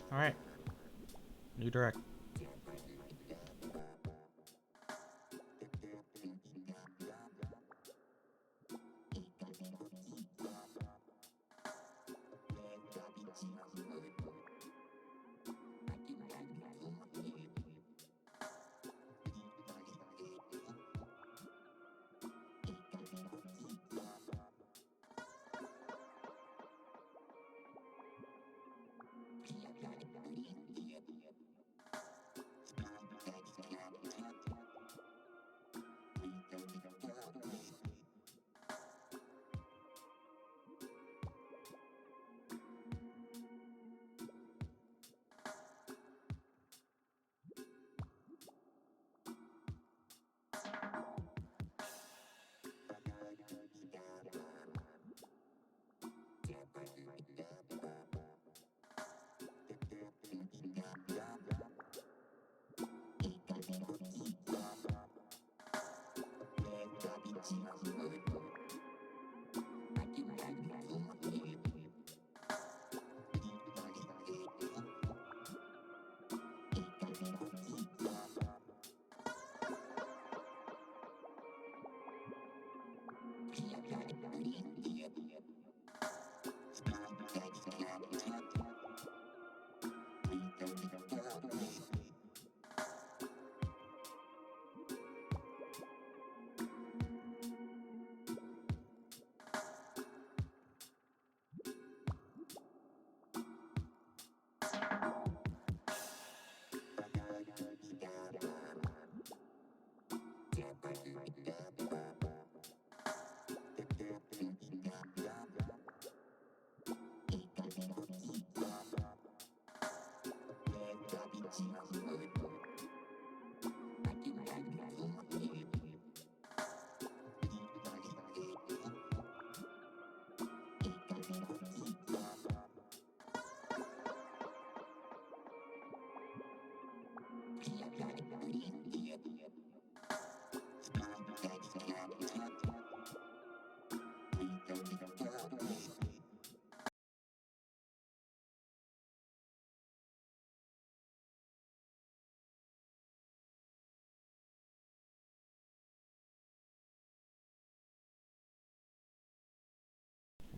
Alright. New direct.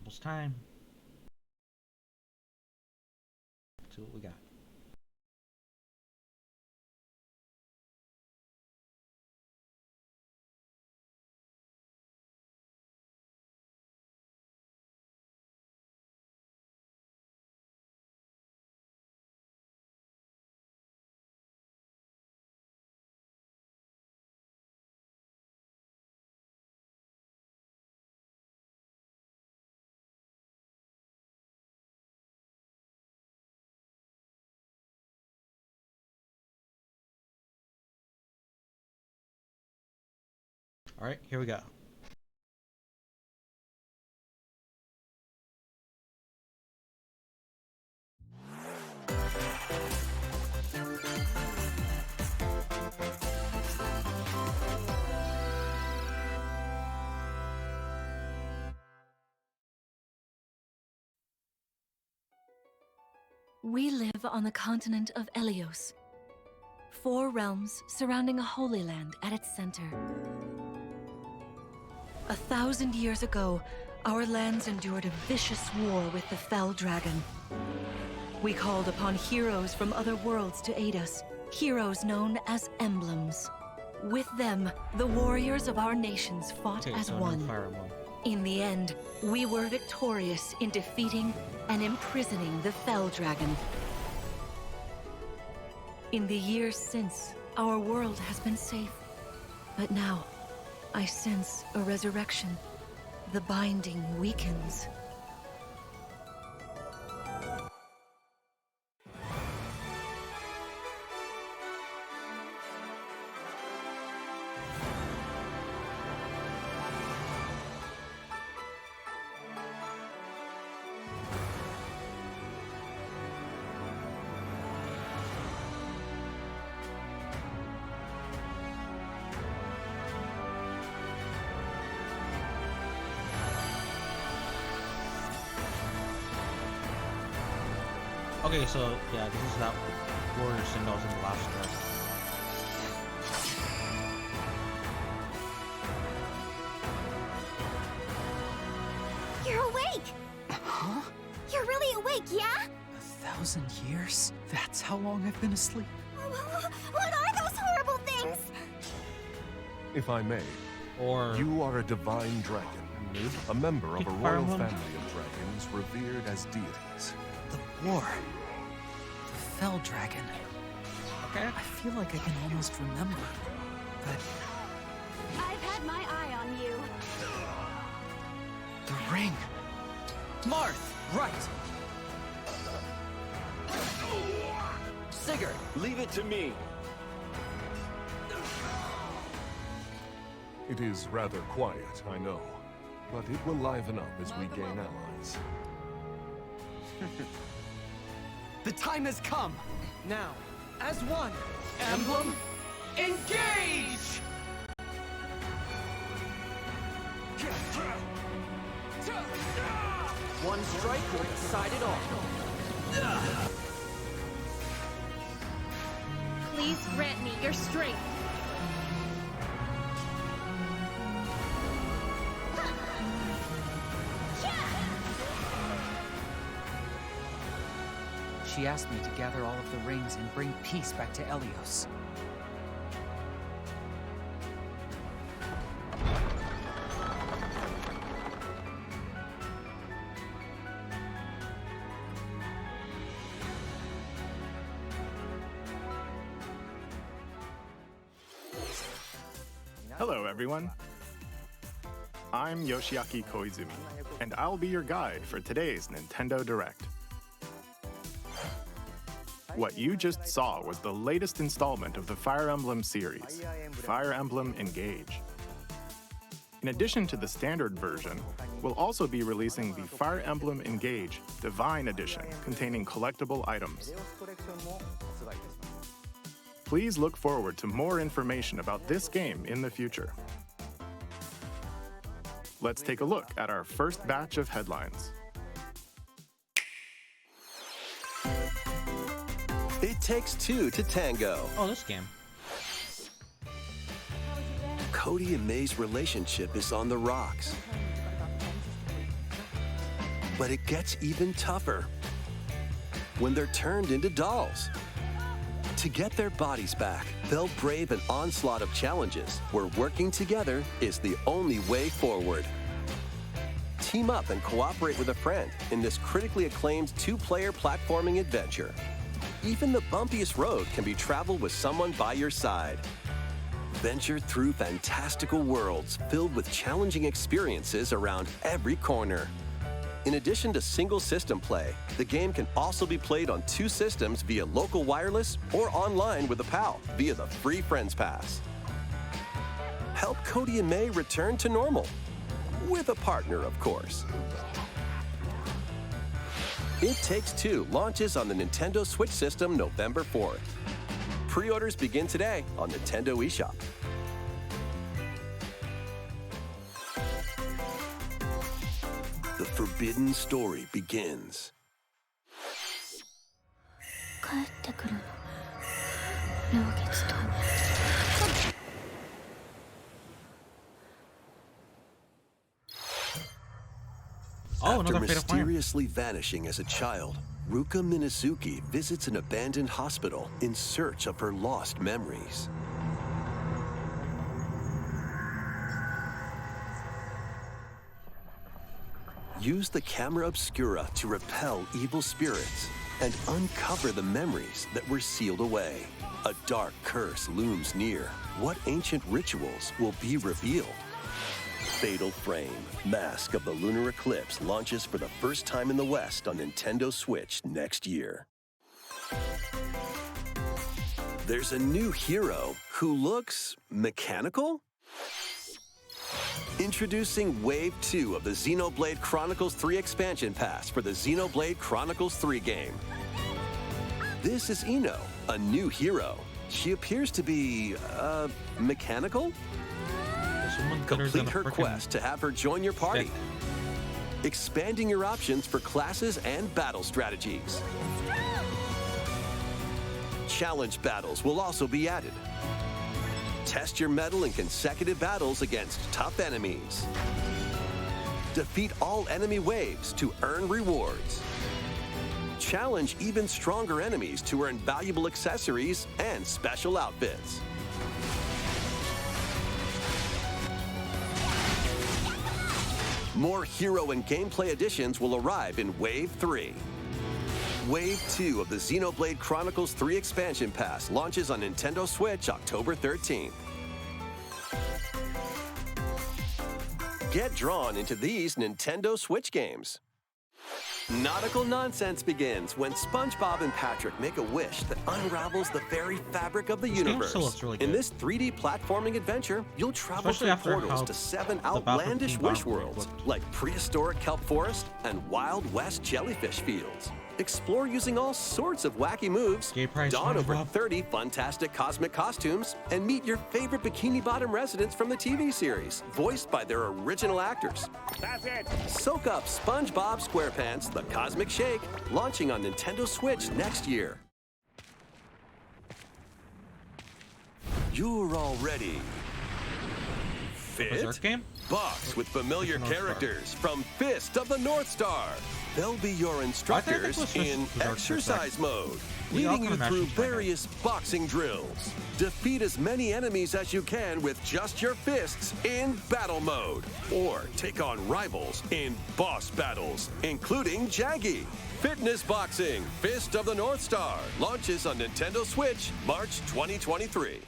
Almost time. Let's see what we got. Alright, here we go. We live on the continent of Elios. 4 realms surrounding a holy land at its center. 1,000 years ago, our lands endured a vicious war with the Fell Dragon. We called upon heroes from other worlds to aid us, heroes known as emblems. With them, the warriors of our nations fought as one. In the end, we were victorious in defeating and imprisoning the Fell Dragon. In the years since, our world has been safe. But now, I sense a resurrection. The binding weakens. Okay, so yeah, this is that warrior symbols in the last script. You're awake! Huh? You're really awake, yeah? 1,000 years? That's how long I've been asleep. What are those horrible things? If I may, Or you are a divine dragon, a member of a Fire royal Emblem. family of dragons revered as deities. The war. The Fell Dragon. okay. I feel like I can almost remember. But I've had my eye on you. the ring. Marth! Right! Sigurd, leave it to me. It is rather quiet, I know, but it will liven up as we gain allies. The time has come! Now, as one, Emblem, engage! One strike will decide it all. Please grant me your strength. She asked me to gather all of the rings and bring peace back to Elios. Hello, everyone. I'm Yoshiaki Koizumi, and I'll be your guide for today's Nintendo Direct. What you just saw was the latest installment of the Fire Emblem series, Fire Emblem Engage. In addition to the standard version, we'll also be releasing the Fire Emblem Engage Divine Edition containing collectible items. Please look forward to more information about this game in the future. Let's take a look at our first batch of headlines. It takes two to tango. Oh, this game. Cody and May's relationship is on the rocks. But it gets even tougher when they're turned into dolls. To get their bodies back, they'll brave an onslaught of challenges where working together is the only way forward. Team up and cooperate with a friend in this critically acclaimed two-player platforming adventure. Even the bumpiest road can be traveled with someone by your side. Venture through fantastical worlds filled with challenging experiences around every corner. In addition to single system play, the game can also be played on two systems via local wireless or online with a pal via the free Friends Pass. Help Cody and May return to normal. With a partner, of course. It Takes Two launches on the Nintendo Switch system November 4th. Pre-orders begin today on Nintendo eShop. The forbidden story begins. 帰ってくるの。老月と。 Oh, After another Fate of Fire. mysteriously vanishing as a child, Ruka Minazuki visits an abandoned hospital in search of her lost memories. Use the camera obscura to repel evil spirits and uncover the memories that were sealed away. A dark curse looms near. What ancient rituals will be revealed? Fatal Frame, Mask of the Lunar Eclipse launches for the first time in the West on Nintendo Switch next year. There's a new hero who looks mechanical? Introducing Wave 2 of the Xenoblade Chronicles 3 expansion pass for the Xenoblade Chronicles 3 game. This is Ino, a new hero. She appears to be, mechanical? Someone better than Complete a her frickin' quest to have her join your party. stick. Expanding your options for classes and battle strategies. Challenge battles will also be added. Test your mettle in consecutive battles against tough enemies. Defeat all enemy waves to earn rewards. Challenge even stronger enemies to earn valuable accessories and special outfits. More hero and gameplay additions will arrive in Wave 3. Wave 2 of the Xenoblade Chronicles 3 Expansion Pass launches on Nintendo Switch October 13th. Get drawn into these Nintendo Switch games. Nautical nonsense begins when SpongeBob and Patrick make a wish that unravels the very fabric of the universe. still looks really In good. this 3D platforming adventure, you'll travel Especially through after portals how to 7 the Bowser outlandish King wish Bowser worlds, looked. like prehistoric kelp forest and Wild West jellyfish fields. Explore using all sorts of wacky moves, Gay price, don over SpongeBob. 30 fantastic cosmic costumes, and meet your favorite Bikini Bottom residents from the TV series, voiced by their original actors. That's it. Soak up SpongeBob SquarePants The Cosmic Shake, launching on Nintendo Switch next year. You're all ready. Fit? Berserk game? Box with familiar North Star. characters from Fist of the North Star. They'll be your instructors was just in Berserk exercise mode, We all leading you kinda through mashed into my various boxing drills. Defeat as many enemies as you can with just your fists in battle mode, or take on rivals in boss battles, including Jaggy. Fitness Boxing Fist of the North Star launches on Nintendo Switch March 2023.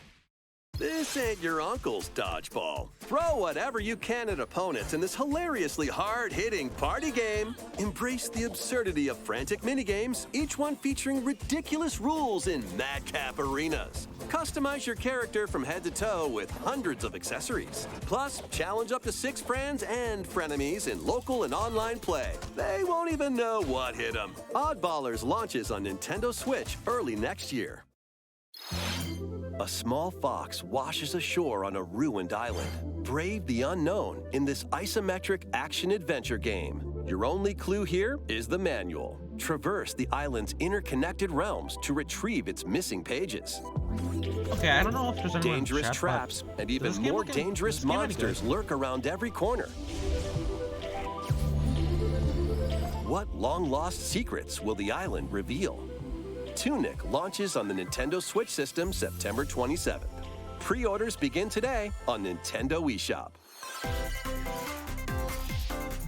This ain't your uncle's dodgeball. Throw whatever you can at opponents in this hilariously hard-hitting party game. Embrace the absurdity of frantic minigames, each one featuring ridiculous rules in madcap arenas. Customize your character from head to toe with hundreds of accessories. Plus, challenge up to 6 friends and frenemies in local and online play. They won't even know what hit them. Oddballers launches on Nintendo Switch early next year. A small fox washes ashore on a ruined island. Brave the unknown in this isometric action-adventure game. Your only clue here is the manual. Traverse the island's interconnected realms to retrieve its missing pages. Okay, I don't know if there's anyone in Dangerous chat, traps but and does even this game more look any- dangerous does this game any monsters good? lurk around every corner. What long-lost secrets will the island reveal? Tunic launches on the Nintendo Switch system September 27th. Pre-orders begin today on Nintendo eShop.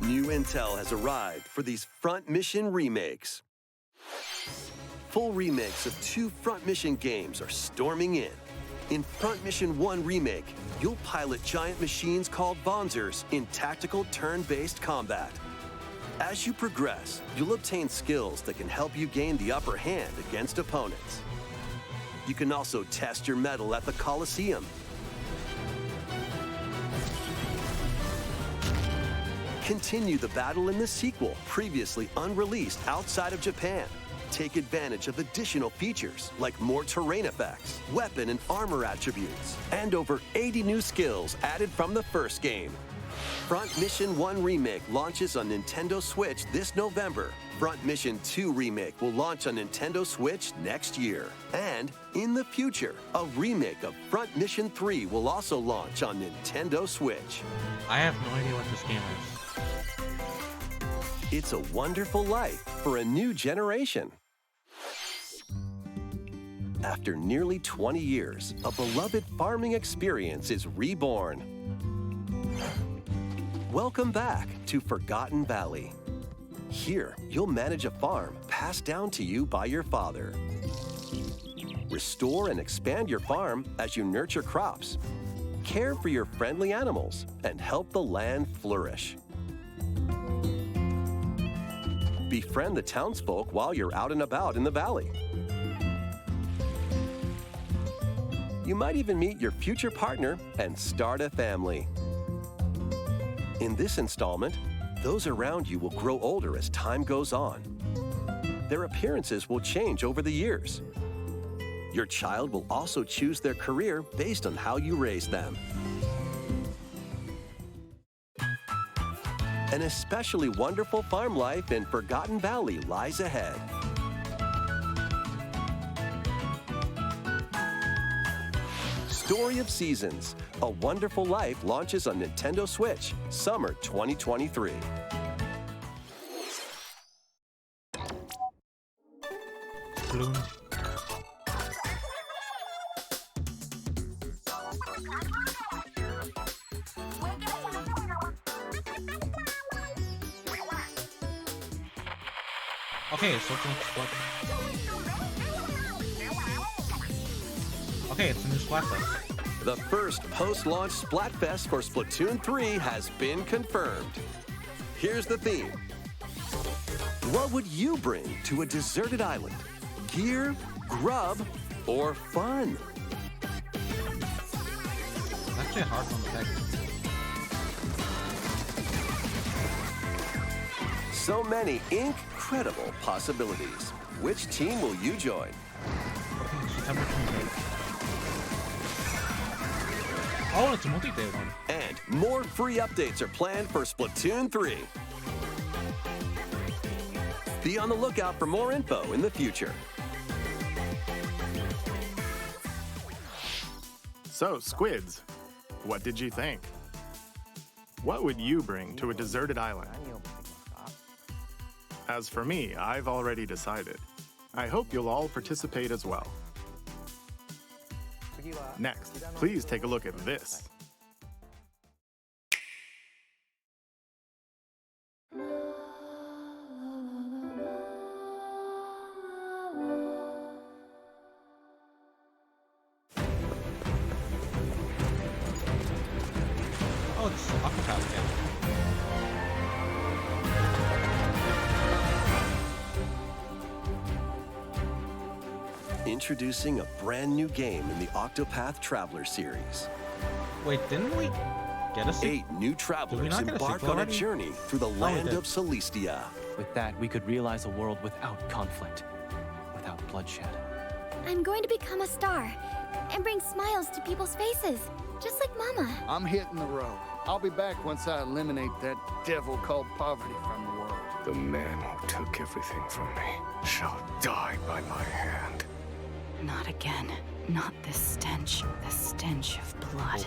New intel has arrived for these Front Mission remakes. Full remakes of 2 Front Mission games are storming in. In Front Mission 1 Remake, you'll pilot giant machines called Bonzers in tactical turn-based combat. As you progress, you'll obtain skills that can help you gain the upper hand against opponents. You can also test your mettle at the Coliseum. Continue the battle in the sequel, previously unreleased outside of Japan. Take advantage of additional features like more terrain effects, weapon and armor attributes, and over 80 new skills added from the first game. Front Mission 1 Remake launches on Nintendo Switch this November. Front Mission 2 Remake will launch on Nintendo Switch next year. And in the future, a remake of Front Mission 3 will also launch on Nintendo Switch. I have no idea what this game is. It's a wonderful life for a new generation. After nearly 20 years, a beloved farming experience is reborn. Welcome back to Forgotten Valley. Here, you'll manage a farm passed down to you by your father. Restore and expand your farm as you nurture crops, care for your friendly animals, and help the land flourish. Befriend the townsfolk while you're out and about in the valley. You might even meet your future partner and start a family. In this installment, those around you will grow older as time goes on. Their appearances will change over the years. Your child will also choose their career based on how you raise them. An especially wonderful farm life in Forgotten Valley lies ahead. Story of Seasons. A Wonderful Life launches on Nintendo Switch, summer 2023. Balloon. Okay, so okay, it's a new Splatfest. The first post-launch Splatfest for Splatoon 3 has been confirmed. Here's the theme. What would you bring to a deserted island? Gear, grub, or fun? It's actually a hard one to pick. So many incredible possibilities. Which team will you join? September 28th. Oh, it's a multi-day one. And more free updates are planned for Splatoon 3. Be on the lookout for more info in the future. So, Squids, what did you think? What would you bring to a deserted island? As for me, I've already decided. I hope you'll all participate as well. Next, please take a look at this. Oh, it's Aquapath again. Introducing a brand new game in the Octopath Traveler series. Wait, didn't we get a 8 new travelers not get a embark sequel on a already? journey through the we land did. of Celestia. With that, we could realize a world without conflict, without bloodshed. I'm going to become a star and bring smiles to people's faces, just like Mama. I'm hitting the road. I'll be back once I eliminate that devil called poverty from the world. The man who took everything from me shall die by my hand. Not again. Not this stench. The stench of blood.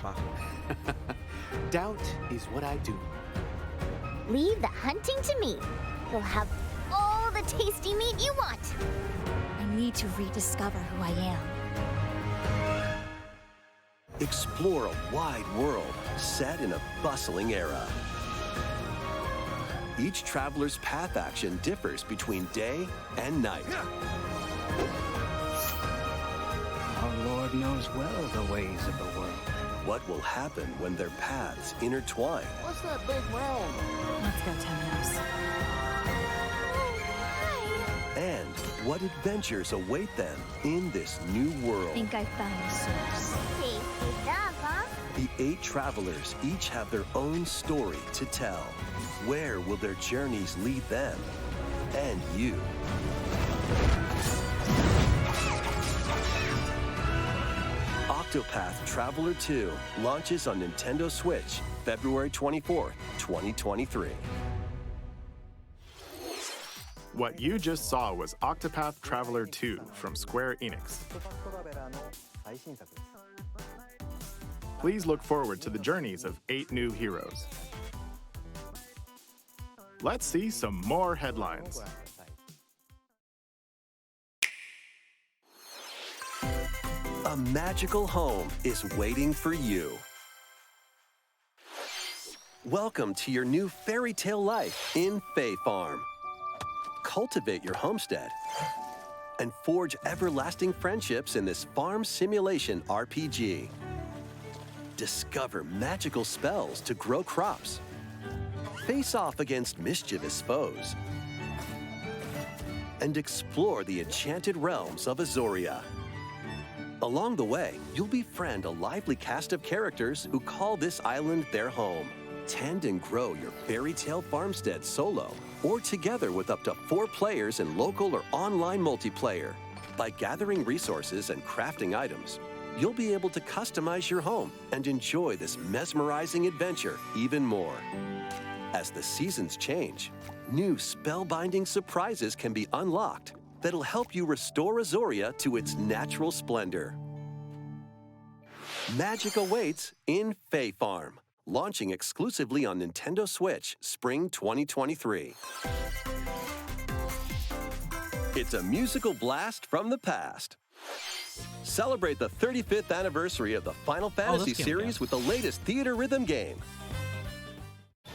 Doubt is what I do. Leave the hunting to me. You'll have all the tasty meat you want. I need to rediscover who I am. Explore a wide world set in a bustling era. Each traveler's path action differs between day and night. Our Lord knows well the ways of the world. What will happen when their paths intertwine? What's that big round? Let's go, Temenos. And what adventures await them in this new world? Think I found the source. Tasty stuff, huh? The 8 travelers each have their own story to tell. Where will their journeys lead them and you? Octopath Traveler 2 launches on Nintendo Switch February 24th, 2023. What you just saw was Octopath Traveler 2 from Square Enix. Please look forward to the journeys of 8 new heroes. Let's see some more headlines. A magical home is waiting for you. Welcome to your new fairy tale life in Fae Farm. Cultivate your homestead and forge everlasting friendships in this farm simulation RPG. Discover magical spells to grow crops. Face off against mischievous foes. And explore the enchanted realms of Azoria. Along the way, you'll befriend a lively cast of characters who call this island their home. Tend and grow your fairy tale farmstead solo or together with up to 4 players in local or online multiplayer. By gathering resources and crafting items, you'll be able to customize your home and enjoy this mesmerizing adventure even more. As the seasons change, new spellbinding surprises can be unlocked that'll help you restore Azoria to its natural splendor. Magic awaits in Fae Farm, launching exclusively on Nintendo Switch Spring 2023. It's a musical blast from the past. Celebrate the 35th anniversary of the Final Fantasy series with the latest theater rhythm game.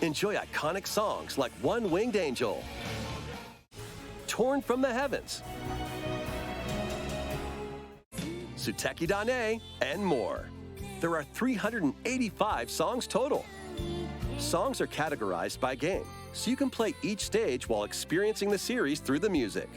Enjoy iconic songs like One Winged Angel, Torn from the Heavens, Suteki Dane, and more. There are 385 songs total. Songs are categorized by game, so you can play each stage while experiencing the series through the music.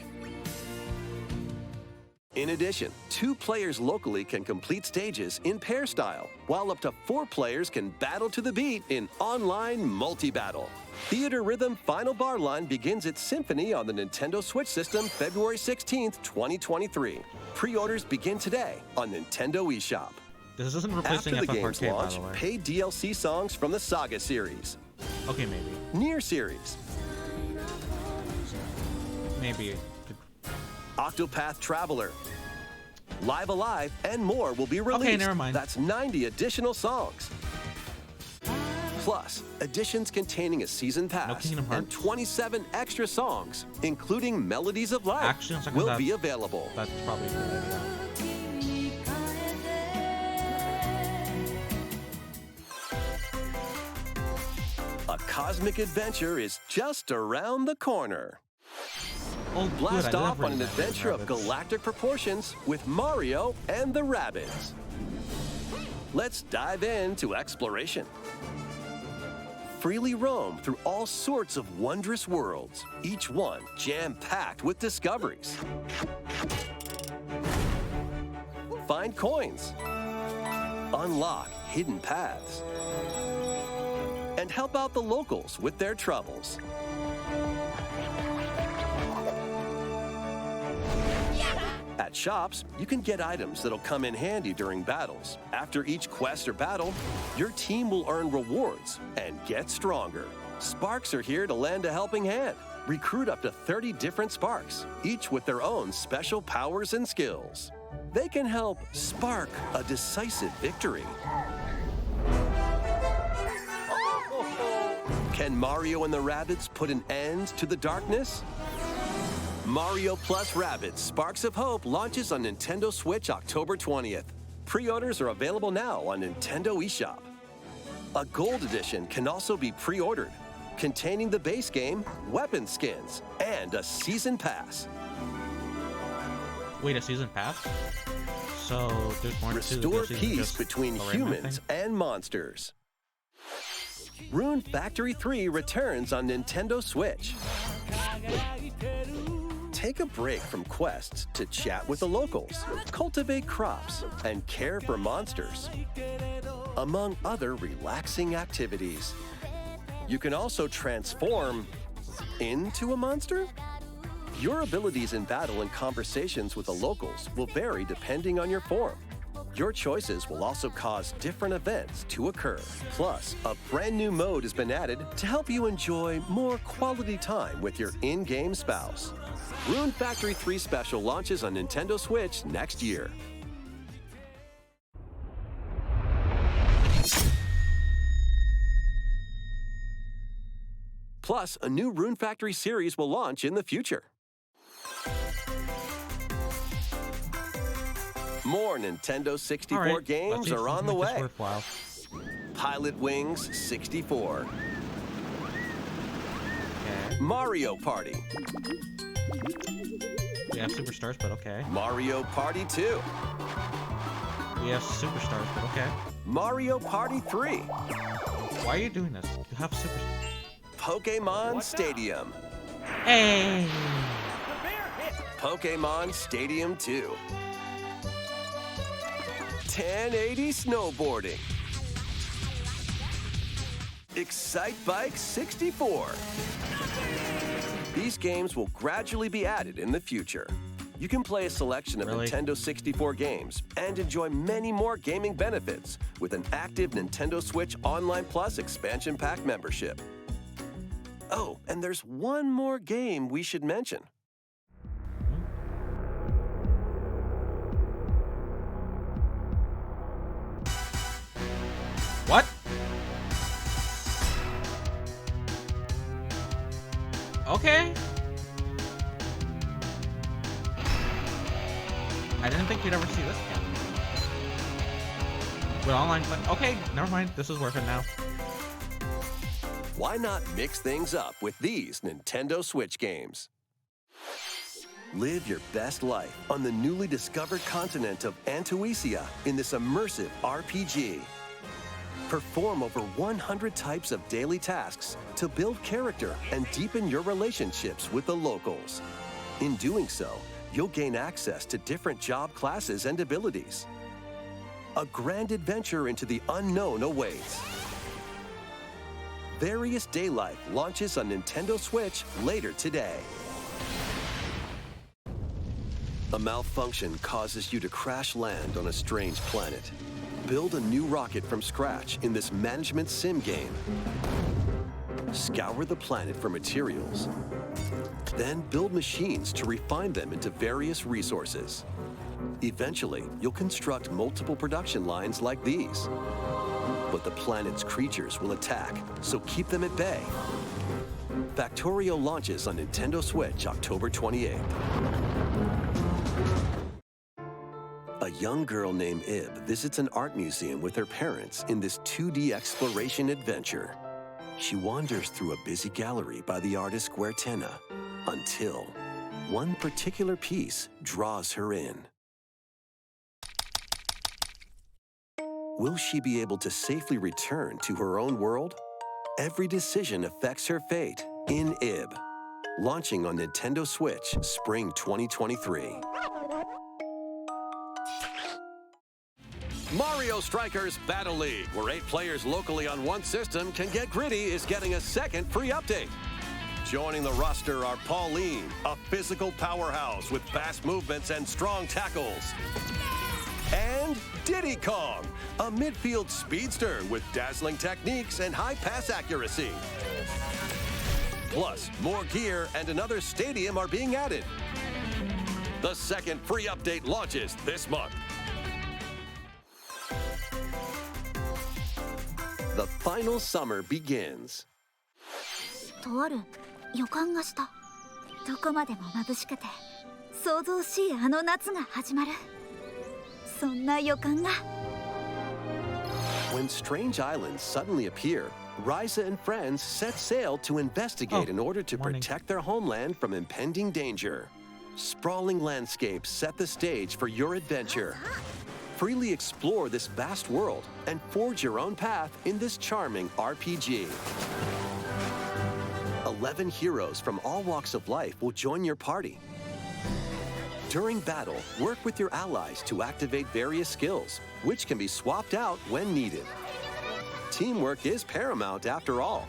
In addition, 2 players locally can complete stages in pair style, while up to 4 players can battle to the beat in online multi-battle. Theater Rhythm Final Bar Line begins its symphony on the Nintendo Switch system February 16th, 2023. Pre-orders begin today on Nintendo eShop. This isn't replacing After the FF game's Arcade, launch, by the way. paid DLC songs from the Saga series, Okay, maybe. Nier series, Maybe. Octopath Traveler, Live Alive, and more will be released. Okay, never mind. That's 90 additional songs. Plus, additions containing a season pass Kingdom and Hearts? 27 extra songs, including Melodies of Life, Actually, on second will thought, be available. That's probably a good idea. A cosmic adventure is just around the corner. Oh, Blast good, I off love on an Red adventure of Rabbits. galactic proportions with Mario and the Rabbids. Let's dive into exploration. Freely roam through all sorts of wondrous worlds, each one jam-packed with discoveries. Find coins, unlock hidden paths, and help out the locals with their troubles. At shops, you can get items that'll come in handy during battles. After each quest or battle, your team will earn rewards and get stronger. Sparks are here to lend a helping hand. Recruit up to 30 different Sparks, each with their own special powers and skills. They can help spark a decisive victory. Can Mario and the Rabbids put an end to the darkness? Mario Plus Rabbids Sparks of Hope launches on Nintendo Switch October 20th. Pre-orders are available now on Nintendo eShop. A Gold Edition can also be pre-ordered, containing the base game, weapon skins, and a Season Pass. Wait, a season pass? So there's more to the Restore season peace just between the Rayman humans thing? and monsters. Rune Factory 3 returns on Nintendo Switch. Take a break from quests to chat with the locals, cultivate crops, and care for monsters, among other relaxing activities. You can also transform into a monster? Your abilities in battle and conversations with the locals will vary depending on your form. Your choices will also cause different events to occur. Plus, a brand new mode has been added to help you enjoy more quality time with your in-game spouse. Rune Factory 3 Special launches on Nintendo Switch next year. Plus, a new Rune Factory series will launch in the future. More Nintendo 64 All right, games let's are on the make this way. worthwhile. Pilot Wings 64, Okay. Mario Party, We have superstars, but okay. Mario Party 2, We have superstars, but okay. Mario Party 3, Why are you doing this? You have super. Pokemon Stadium, Hey! Pokemon Stadium 2, 1080 Snowboarding, Excite Bike 64. These games will gradually be added in the future. You can play a selection of Really? Nintendo 64 games and enjoy many more gaming benefits with an active Nintendo Switch Online Plus expansion pack membership. Oh, and there's one more game we should mention. Okay. I didn't think we'd ever see this again. With online play. Okay, never mind. This is working now. Why not mix things up with these Nintendo Switch games? Live your best life on the newly discovered continent of Antuisia in this immersive RPG. Perform over 100 types of daily tasks to build character and deepen your relationships with the locals. In doing so, you'll gain access to different job classes and abilities. A grand adventure into the unknown awaits. Various Day Life launches on Nintendo Switch later today. A malfunction causes you to crash land on a strange planet. Build a new rocket from scratch in this management sim game. Scour the planet for materials. Then build machines to refine them into various resources. Eventually, you'll construct multiple production lines like these. But the planet's creatures will attack, so keep them at bay. Factorio launches on Nintendo Switch October 28th. A young girl named Ib visits an art museum with her parents in this 2D exploration adventure. She wanders through a busy gallery by the artist Guertena until one particular piece draws her in. Will she be able to safely return to her own world? Every decision affects her fate in Ib. Launching on Nintendo Switch Spring 2023. Mario Strikers Battle League, where 8 players locally on one system can get gritty, is getting a second free update. Joining the roster are Pauline, a physical powerhouse with fast movements and strong tackles. And Diddy Kong, a midfield speedster with dazzling techniques and high pass accuracy. Plus, more gear and another stadium are being added. The second free update launches this month. The final summer begins. とある予感がした。どこまでも眩しくて想像しいあの夏が始まる。そんな予感が。When strange islands suddenly appear, Ryza and friends set sail to investigate in order to protect their homeland from impending danger. Sprawling landscapes set the stage for your adventure. Freely explore this vast world and forge your own path in this charming RPG. 11 heroes from all walks of life will join your party. During battle, work with your allies to activate various skills, which can be swapped out when needed. Teamwork is paramount after all.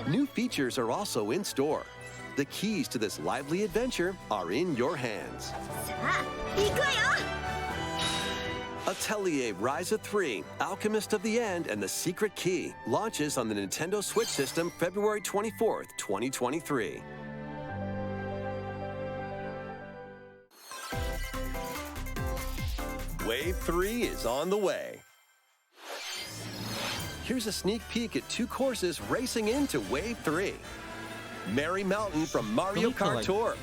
New features are also in store. The keys to this lively adventure are in your hands. Atelier Ryza 3, Alchemist of the End and the Secret Key launches on the Nintendo Switch system February 24th, 2023. Wave 3 is on the way. Here's a sneak peek at 2 courses racing into Wave 3. Merry Mountain from Mario Kart Tour.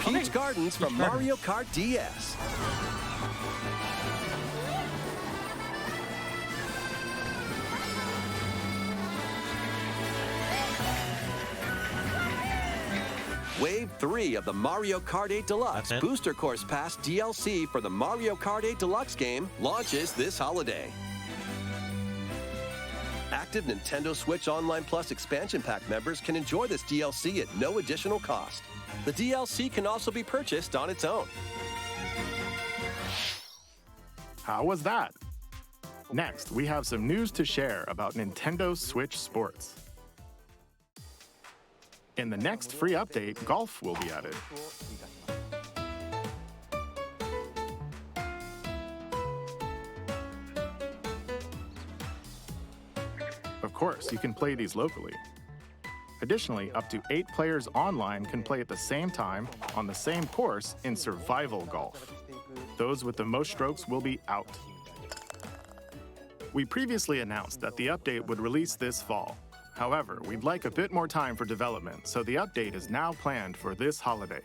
Peach Gardens from Mario Kart DS. Wave 3 of the Mario Kart 8 Deluxe Booster Course Pass DLC for the Mario Kart 8 Deluxe game launches this holiday. Active Nintendo Switch Online Plus expansion pack members can enjoy this DLC at no additional cost. The DLC can also be purchased on its own. How was that? Next, we have some news to share about Nintendo Switch Sports. In the next free update, golf will be added. Of course, you can play these locally. Additionally, up to 8 players online can play at the same time on the same course in survival golf. Those with the most strokes will be out. We previously announced that the update would release this fall. However, we'd like a bit more time for development, so the update is now planned for this holiday.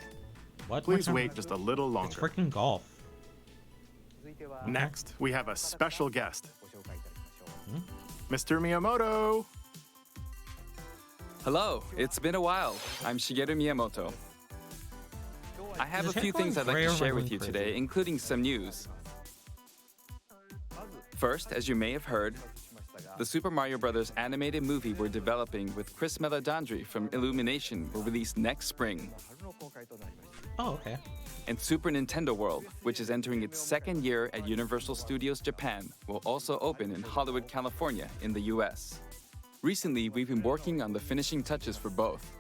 What? Please wait just a little longer. It's freaking golf. Next, we have a special guest. Mr. Miyamoto! Hello, it's been a while. I'm Shigeru Miyamoto. I have a few things I'd like to share with you today, including some news. First, as you may have heard, the Super Mario Bros. Animated movie we're developing with Chris Meledandri from Illumination will release next spring. Oh, okay. And Super Nintendo World, which is entering its second year at Universal Studios Japan, will also open in Hollywood, California, in the US. Recently, we've been working on the finishing touches for both.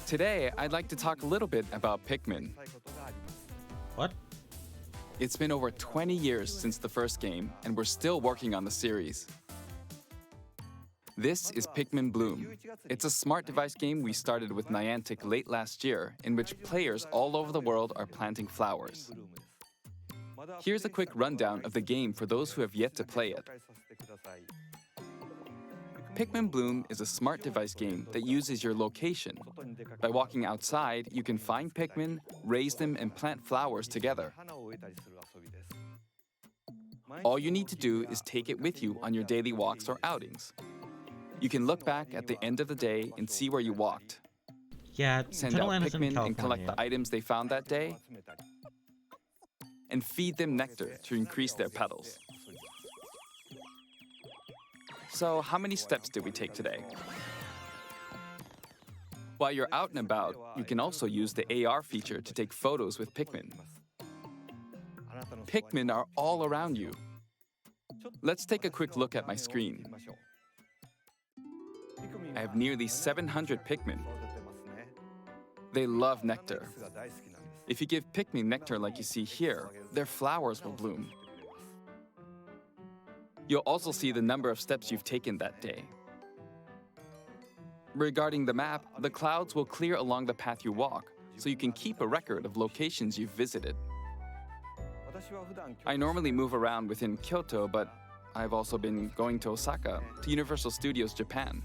Today, I'd like to talk a little bit about Pikmin. What? It's been over 20 years since the first game, and we're still working on the series. This is Pikmin Bloom. It's a smart device game we started with Niantic late last year, in which players all over the world are planting flowers. Here's a quick rundown of the game for those who have yet to play it. Pikmin Bloom is a smart device game that uses your location. By walking outside, you can find Pikmin, raise them, and plant flowers together. All you need to do is take it with you on your daily walks or outings. You can look back at the end of the day and see where you walked. Yeah, send out Pikmin and collect the items they found that day, and feed them nectar to increase their petals. So, how many steps did we take today? While you're out and about, you can also use the AR feature to take photos with Pikmin. Pikmin are all around you. Let's take a quick look at my screen. I have nearly 700 Pikmin. They love nectar. If you give Pikmin nectar like you see here, their flowers will bloom. You'll also see the number of steps you've taken that day. Regarding the map, the clouds will clear along the path you walk, so you can keep a record of locations you've visited. I normally move around within Kyoto, but I've also been going to Osaka, to Universal Studios Japan.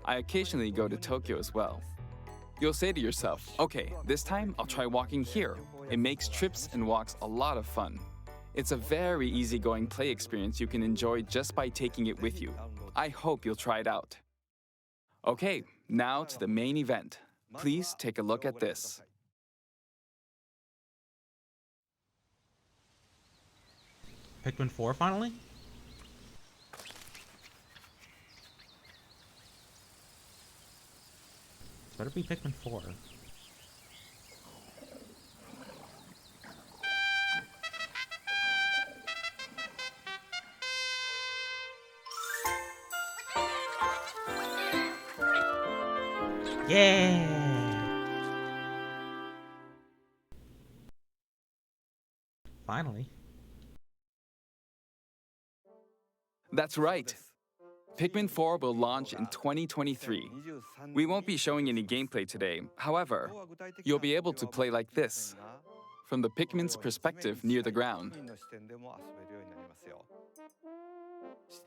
I occasionally go to Tokyo as well. You'll say to yourself, okay, this time I'll try walking here. It makes trips and walks a lot of fun. It's a very easygoing play experience you can enjoy just by taking it with you. I hope you'll try it out. Okay, now to the main event. Please take a look at this. Pikmin 4 finally? It better be Pikmin 4. Yeah! Finally. That's right. Pikmin 4 will launch in 2023. We won't be showing any gameplay today. However, you'll be able to play like this, from the Pikmin's perspective near the ground.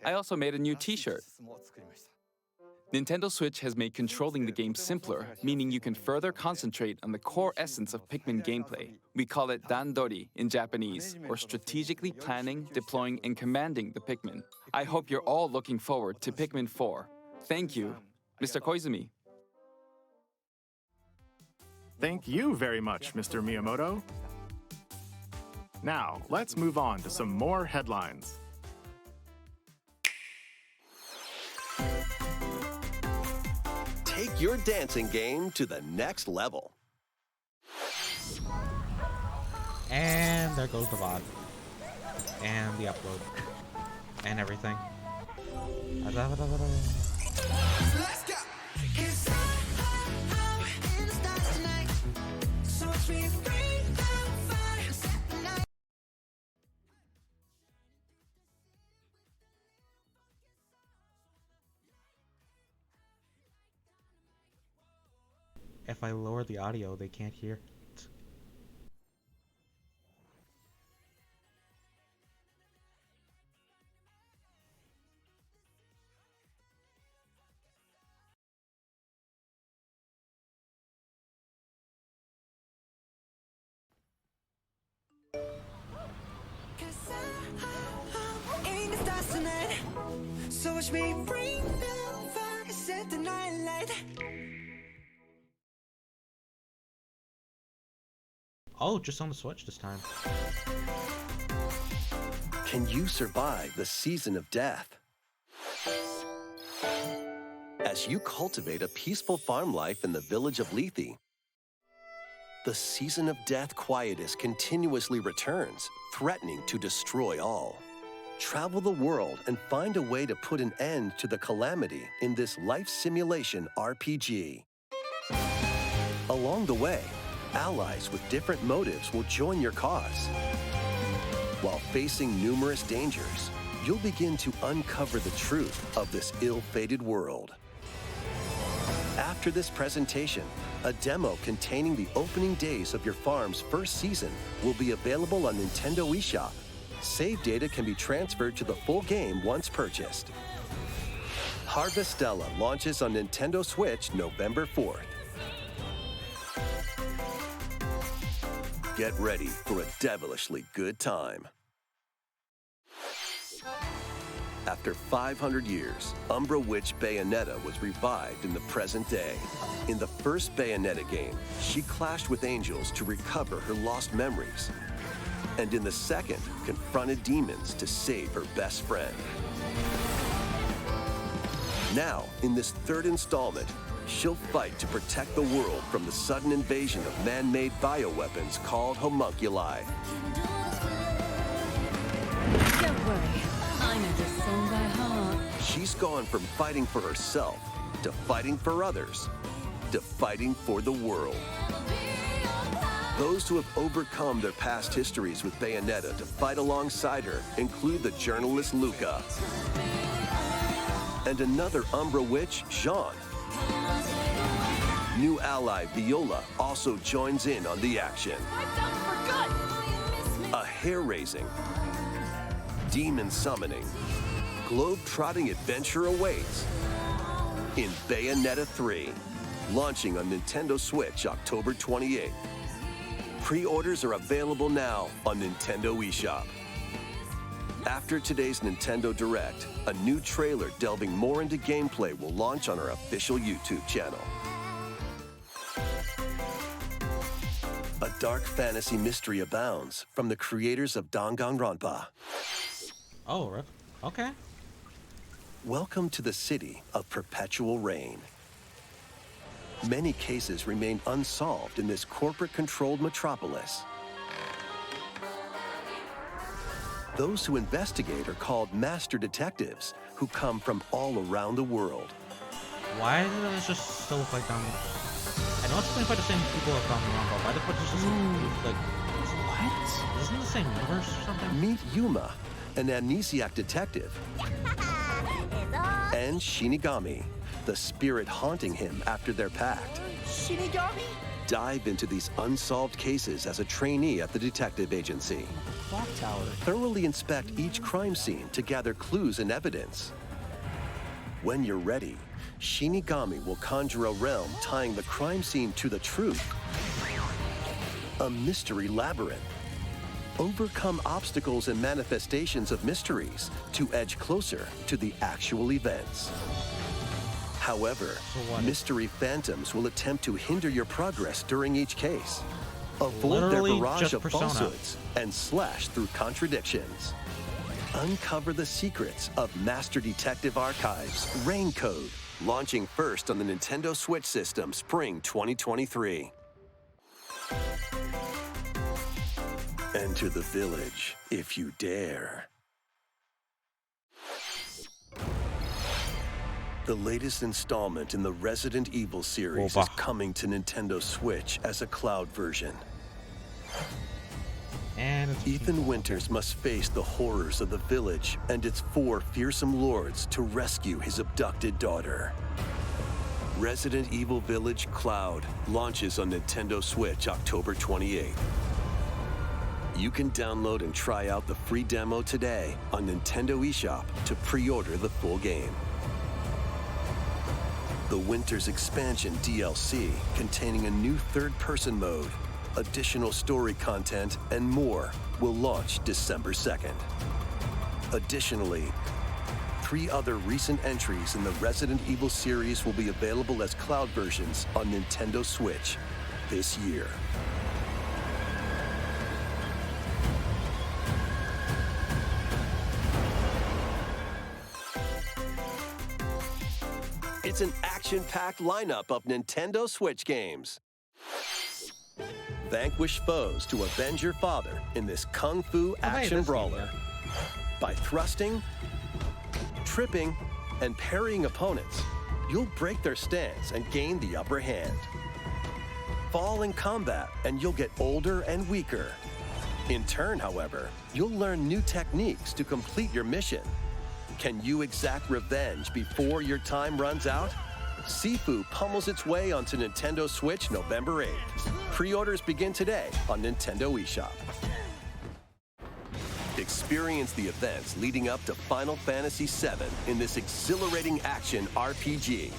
I also made a new t-shirt. Nintendo Switch has made controlling the game simpler, meaning you can further concentrate on the core essence of Pikmin gameplay. We call it Dandori in Japanese, or strategically planning, deploying, and commanding the Pikmin. I hope you're all looking forward to Pikmin 4. Thank you, Mr. Koizumi. Thank you very much, Mr. Miyamoto. Now, let's move on to some more headlines. Take your dancing game to the next level. And there goes the VOD. And the upload. And everything. Let's go! if I lower the audio, they can't hear it. So watch me bring the fire, set the night light. Oh, just on the Switch this time. Can you survive the season of death? As you cultivate a peaceful farm life in the village of Lethe, the season of death quietus continuously returns, threatening to destroy all. Travel the world and find a way to put an end to the calamity in this life simulation RPG. Along the way, allies with different motives will join your cause. While facing numerous dangers, you'll begin to uncover the truth of this ill-fated world. After this presentation, a demo containing the opening days of your farm's first season will be available on Nintendo eShop. Save data can be transferred to the full game once purchased. Harvestella launches on Nintendo Switch November 4th. Get ready for a devilishly good time. After 500 years, Umbra Witch Bayonetta was revived in the present day. In the first Bayonetta game, she clashed with angels to recover her lost memories. And in the second, confronted demons to save her best friend. Now, in this third installment, she'll fight to protect the world from the sudden invasion of man-made bioweapons called homunculi. Don't worry, I know this song by heart. She's gone from fighting for herself, to fighting for others, to fighting for the world. Those who have overcome their past histories with Bayonetta to fight alongside her include the journalist Luca and another Umbra witch, Jean. New ally Viola also joins in on the action. A hair-raising, demon summoning, globe-trotting adventure awaits in Bayonetta 3, launching on Nintendo Switch October 28th. Pre-orders are available now on Nintendo eShop. After today's Nintendo Direct, a new trailer delving more into gameplay will launch on our official YouTube channel. A dark fantasy mystery abounds from the creators of Danganronpa. Oh, rip. Okay. Welcome to the city of perpetual rain. Many cases remain unsolved in this corporate-controlled metropolis. Those who investigate are called master detectives, who come from all around the world. Why does it just still look like Danganronpa? I know it's played by the same people as Danganronpa. Why the fuck does this look like... What? Isn't it the same universe or something? Meet Yuma, an amnesiac detective, and Shinigami, the spirit haunting him after their pact. Shinigami? Dive into these unsolved cases as a trainee at the detective agency. Clock tower. Thoroughly inspect each crime scene to gather clues and evidence. When you're ready, Shinigami will conjure a realm tying the crime scene to the truth. A mystery labyrinth. Overcome obstacles and manifestations of mysteries to edge closer to the actual events. However, mystery phantoms will attempt to hinder your progress during each case. Avoid Literally their barrage just of Persona. falsehoods and slash through contradictions. Uncover the secrets of Master Detective Archives Rain Code, launching first on the Nintendo Switch system spring 2023. Enter the village if you dare. The latest installment in the Resident Evil series is coming to Nintendo Switch as a cloud version. And Ethan Winters must face the horrors of the village and its 4 fearsome lords to rescue his abducted daughter. Resident Evil Village Cloud launches on Nintendo Switch October 28th. You can download and try out the free demo today on Nintendo eShop to pre-order the full game. The Winter's Expansion DLC, containing a new third-person mode, additional story content, and more, will launch December 2nd. Additionally, 3 other recent entries in the Resident Evil series will be available as cloud versions on Nintendo Switch this year. It's an action-packed lineup of Nintendo Switch games. Vanquish foes to avenge your father in this kung fu action brawler by thrusting, tripping, and parrying opponents. You'll break their stance and gain the upper hand. Fall in combat and you'll get older and weaker. In turn, however, you'll learn new techniques to complete your mission. Can you exact revenge before your time runs out? Sifu pummels its way onto Nintendo Switch November 8th. Pre-orders begin today on Nintendo eShop. Experience the events leading up to Final Fantasy VII in this exhilarating action RPG.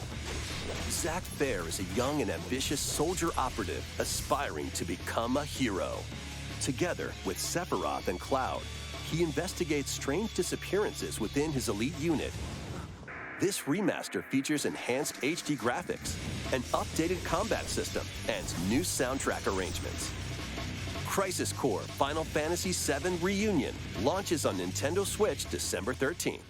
Zack Fair is a young and ambitious soldier operative aspiring to become a hero. Together with Sephiroth and Cloud, he investigates strange disappearances within his elite unit. This remaster features enhanced HD graphics, an updated combat system, and new soundtrack arrangements. Crisis Core Final Fantasy VII Reunion launches on Nintendo Switch December 13th.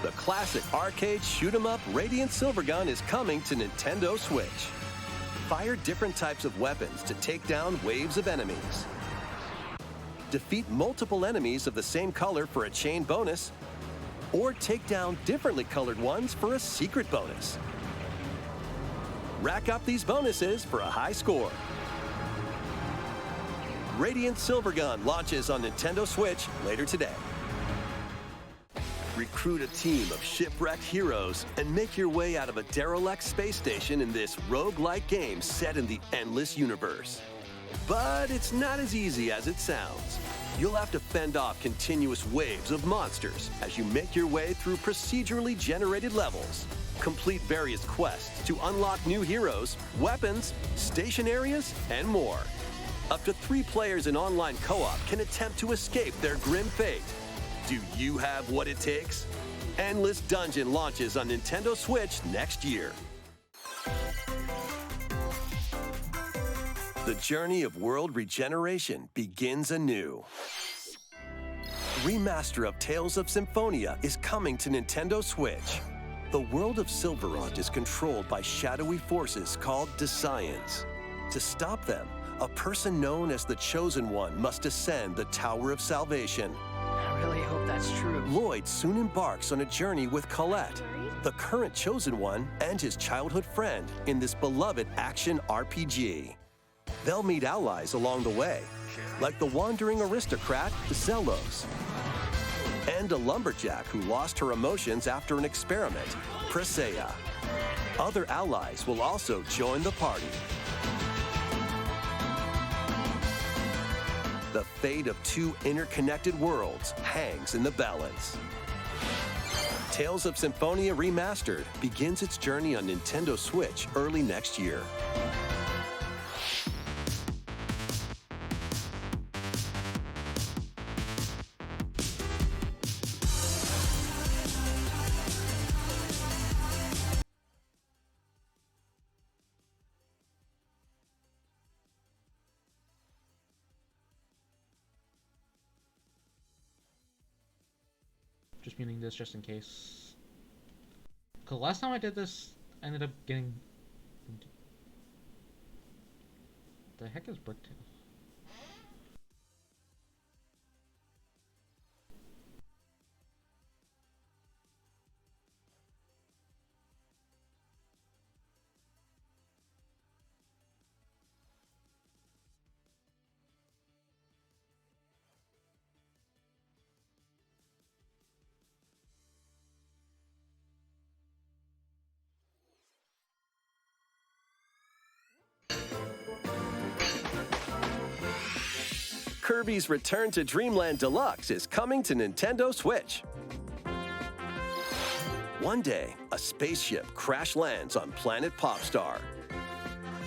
The classic arcade shoot-'em-up Radiant Silvergun is coming to Nintendo Switch. Fire different types of weapons to take down waves of enemies. Defeat multiple enemies of the same color for a chain bonus, or take down differently colored ones for a secret bonus. Rack up these bonuses for a high score. Radiant Silvergun launches on Nintendo Switch later today. Recruit a team of shipwrecked heroes and make your way out of a derelict space station in this roguelike game set in the endless universe. But it's not as easy as it sounds. You'll have to fend off continuous waves of monsters as you make your way through procedurally generated levels. Complete various quests to unlock new heroes, weapons, station areas, and more. Up to 3 players in online co-op can attempt to escape their grim fate. Do you have what it takes? Endless Dungeon launches on Nintendo Switch next year. The journey of world regeneration begins anew. Remaster of Tales of Symphonia is coming to Nintendo Switch. The world of Silverant is controlled by shadowy forces called Desians. To stop them, a person known as the Chosen One must ascend the Tower of Salvation. I really hope that's true. Lloyd soon embarks on a journey with Colette, the current Chosen One, and his childhood friend in this beloved action RPG. They'll meet allies along the way, like the wandering aristocrat Zelos, and a lumberjack who lost her emotions after an experiment, Presea. Other allies will also join the party. The fate of 2 interconnected worlds hangs in the balance. Tales of Symphonia Remastered begins its journey on Nintendo Switch early next year. Just muting this just in case. Cause last time I did this, I ended up getting. The heck is Bricktail? Kirby's Return to Dreamland Deluxe is coming to Nintendo Switch. One day, a spaceship crash lands on planet Popstar.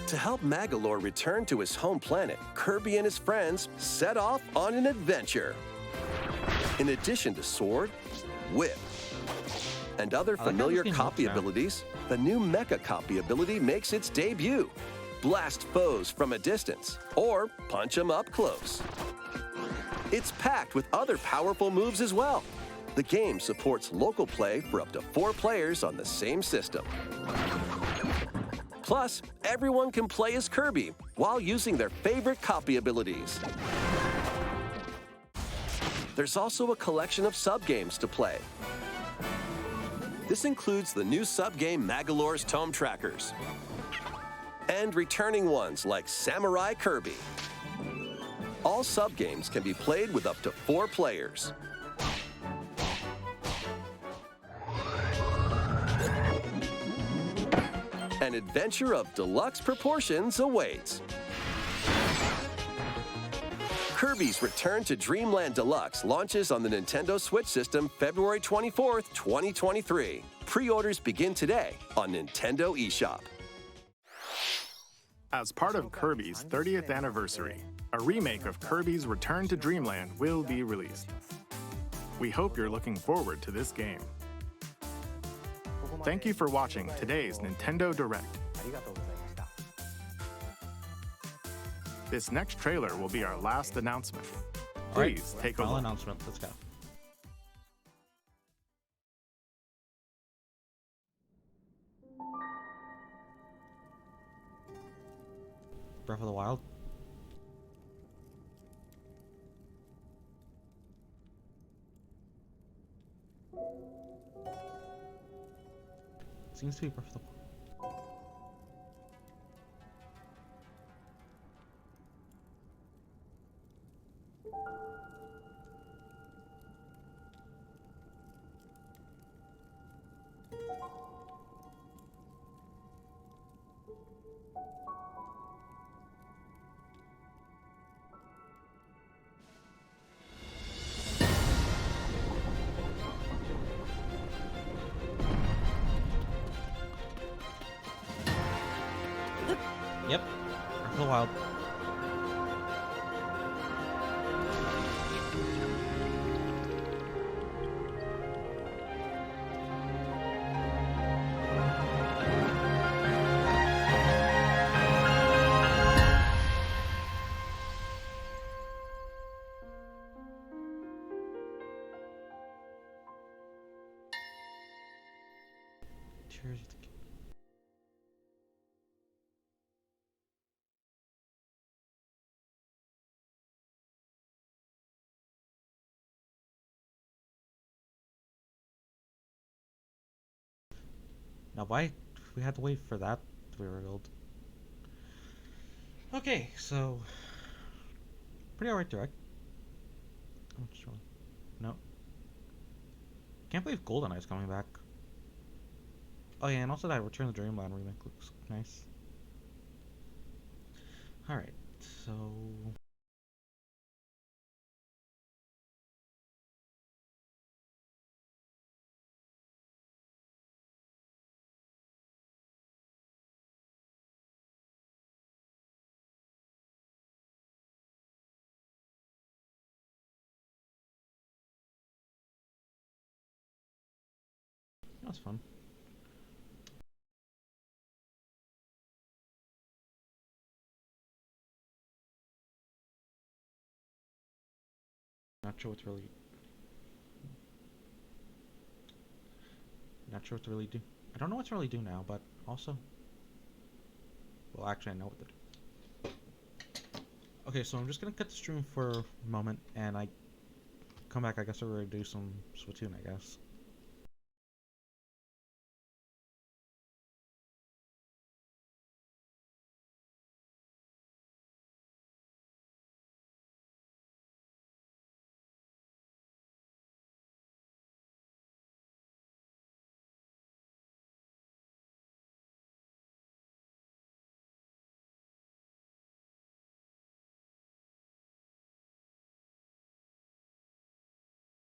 To help Magolor return to his home planet, Kirby and his friends set off on an adventure. In addition to sword, whip, and other familiar copy abilities, the new Mecha copy ability makes its debut. Blast foes from a distance, or punch them up close. It's packed with other powerful moves as well. The game supports local play for up to 4 players on the same system. Plus, everyone can play as Kirby while using their favorite copy abilities. There's also a collection of sub-games to play. This includes the new sub-game Magolor's Tome Trackers, and returning ones like Samurai Kirby. All sub-games can be played with up to 4 players. An adventure of deluxe proportions awaits. Kirby's Return to Dreamland Deluxe launches on the Nintendo Switch system February 24th, 2023. Pre-orders begin today on Nintendo eShop. As part of Kirby's 30th anniversary, a remake of Kirby's Return to Dreamland will be released. We hope you're looking forward to this game. Thank you for watching today's Nintendo Direct. This next trailer will be our last announcement. Please take a look. Announcement. Let's go. Breath of the Wild. Seems to be Breath of the Wild. Yep, Breath of the Wild. Tears of the Kingdom. Now, why we had to wait for that to be revealed? Okay, so pretty alright direct. I'm sure. No. Can't believe GoldenEye's coming back. Oh yeah, and also that Return to Dreamland remake looks nice. Alright, so that was fun. Not sure what to really do. I don't know what to really do now, but also, well, actually I know what to do. Okay, so I'm just gonna cut the stream for a moment, and I come back. I guess we're gonna do some Splatoon, I guess.